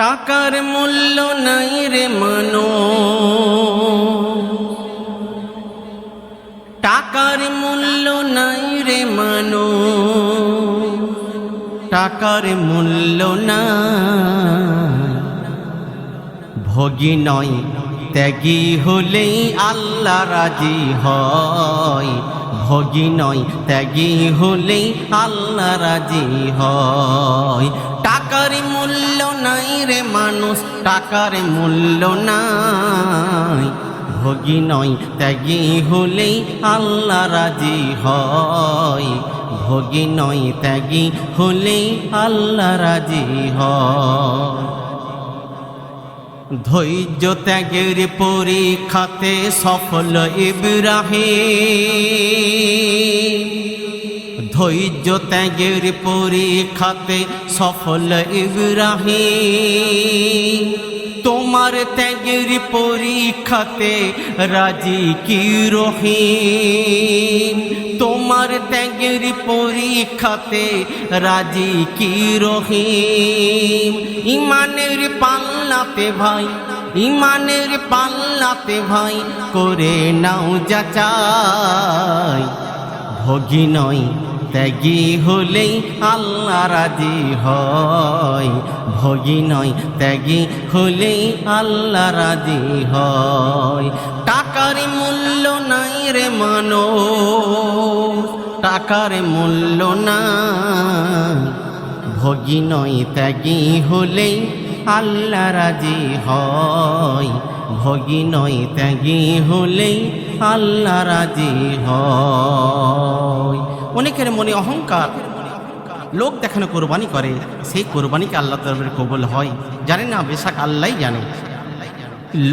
টাকার মূল্য নাই রে মানুষ, টাকার মূল্য নাই রে মানুষ, টাকার মূল্য নাই। ভোগী নয় ত্যাগী হলেই আল্লাহ রাজি হয়, ভোগী নয় ত্যাগী হলেই আল্লাহ রাজি হয়। টাকার মূল্য নাই রে মানুষ, টাকার মূল্য নাই। ভোগী নয় ত্যাগী হলেই আল্লাহ রাজি হয়, ভোগী নয় ত্যাগী হলেই আল্লাহ রাজি হয়। ধৈর্য ত্যাগের পরীক্ষাতে সফল ইব্রাহিম, ধৈর্য ত্যাগের পরীক্ষাতে সফল ইব্রাহিম। তোমার ত্যাগের পরীক্ষাতে রাজি কি রহিম, তোমার ত্যাগের পরীক্ষাতে রাজি কি রহিম। ইমানের পাল্লাতে ভাই, ইমানের পাল্লাতে ভাই করে নাও যাচাই। ভোগী নয় ত্যাগী হলেই আল্লাহ রাজি হয়, ভোগী নয় ত্যাগী হলেই আল্লাহ রাজি হয়। টাকার মূল্য নাই রে মানুষ, টাকার মূল্য নাই। ভোগী নয় ত্যাগী হলেই আল্লাহ রাজি হয়, ভোগী নয় ত্যাগী হলেই আল্লাহ রাজি হয়। অনেকের মনে অহংকার, লোক দেখানো কোরবানি করে, সেই কোরবানিকে আল্লাহ দরবারে কবুল হয় জানে না, বেশাক আল্লাহই জানে।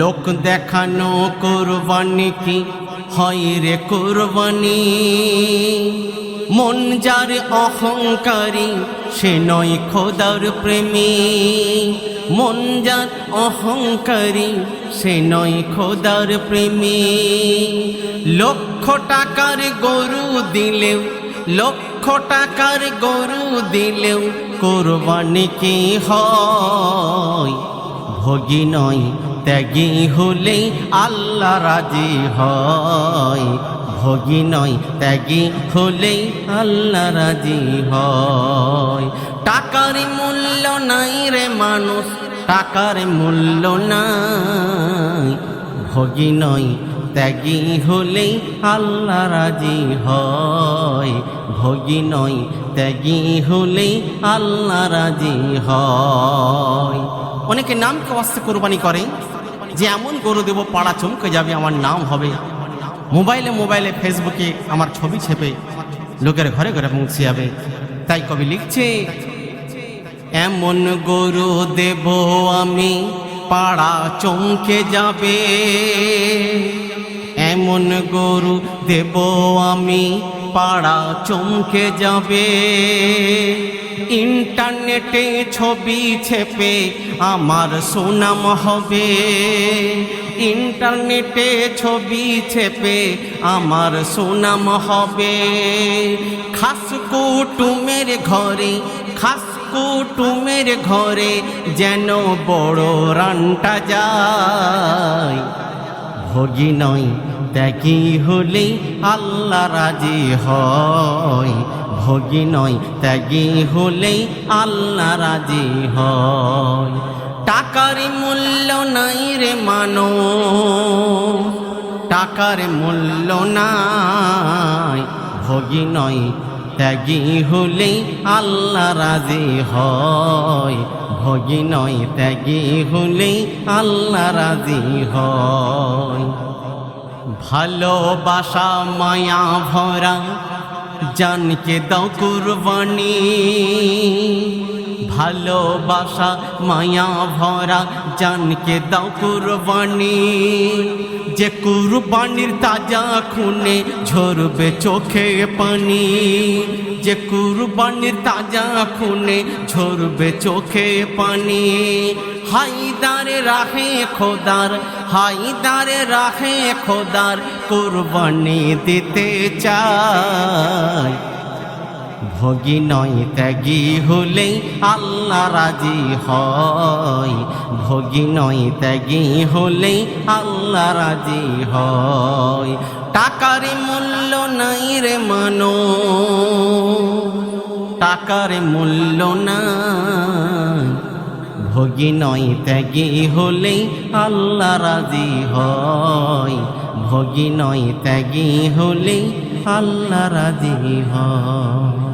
লোক দেখানো কোরবানি কি হয় রে কোরবানি, মন যার অহংকারী সে নয় খোদার প্রেমী, মন যার অহংকারী সে নয় খোদার প্রেমী। লক্ষ টাকার গরু দিলেও, লক্ষ টাকার গরু দিলেও কোরবানি কি হয়। ভোগী নয় ত্যাগী হলেই আল্লাহ রাজি হয়, ভোগী নয় ত্যাগী হলেই আল্লাহ রাজি হয়। টাকার মূল্য নাই রে মানুষ, টাকার মূল্য নাই। ভোগী নয় ত্যাগী হলেই আল্লাহ রাজি হয়, ভোগী নয় ত্যাগী হলেই আল্লাহ রাজি হয়। অনেকে নামকে ওয়াস্তে কোরবানি করে যে এমন গরু দেব পাড়া চমকে যাবে, আমার নাম হবে। মোবাইলে মোবাইলে ফেসবুকে আমার ছবি ছেপে লোকের ঘরে ঘরে পৌঁছে যাবে। তাই কবি লিখছে, এমন গরু দেব আমি পাড়া চমকে যাবে, এমন গরু দেব আমি পাড়া চমকে যাবে। ইন্টারনেটে ছবি ছেপে আমার সুনাম হবে, ইন্টারনেটে ছবি ছেপে আমার সুনাম হবে। খাস কুটুমের ঘরে, খাস কুটুমের ঘরে যেন বড় রানটা যায়। ভোগী নয় ত্যাগী হলেই আল্লাহ রাজি হয়, ভোগী নয় ত্যাগী হলেই আল্লাহ রাজি হয়। টাকার মূল্য নাই রে মানুষ, টাকার মূল্য নাই। ভোগী নয় ত্যাগী হলেই আল্লাহ রাজি হয়, ভোগী নয় ত্যাগী হলেই আল্লাহ রাজি হয়। ভালোবাসা মায়া ভরা জানকে দাও কুরবানি, ভালোবাসা মায়া ভরা জানকে দাও কুরবানি। যে কুরবানির তাজা খুনে ঝরবে চোখে পানি, যে কুরবানির তাজা খুনে ঝরবে চোখে পানি। হায়দার রাহে খোদার, হায়দার রাহে খোদার কুরবানি দিতে চায়। ভোগী নয় ত্যাগী হলেই আল্লাহ রাজি হয়, ভোগী নয় ত্যাগী হলেই আল্লাহ রাজি হয়। টাকার মূল্য নাই রে মানুষ, টাকার মূল্য নাই, ভোগী নয় ত্যাগী হলেই আল্লাহ রাজি হয়, ভোগী নয় ত্যাগী হলেই আল্লাহ রাজি হয়।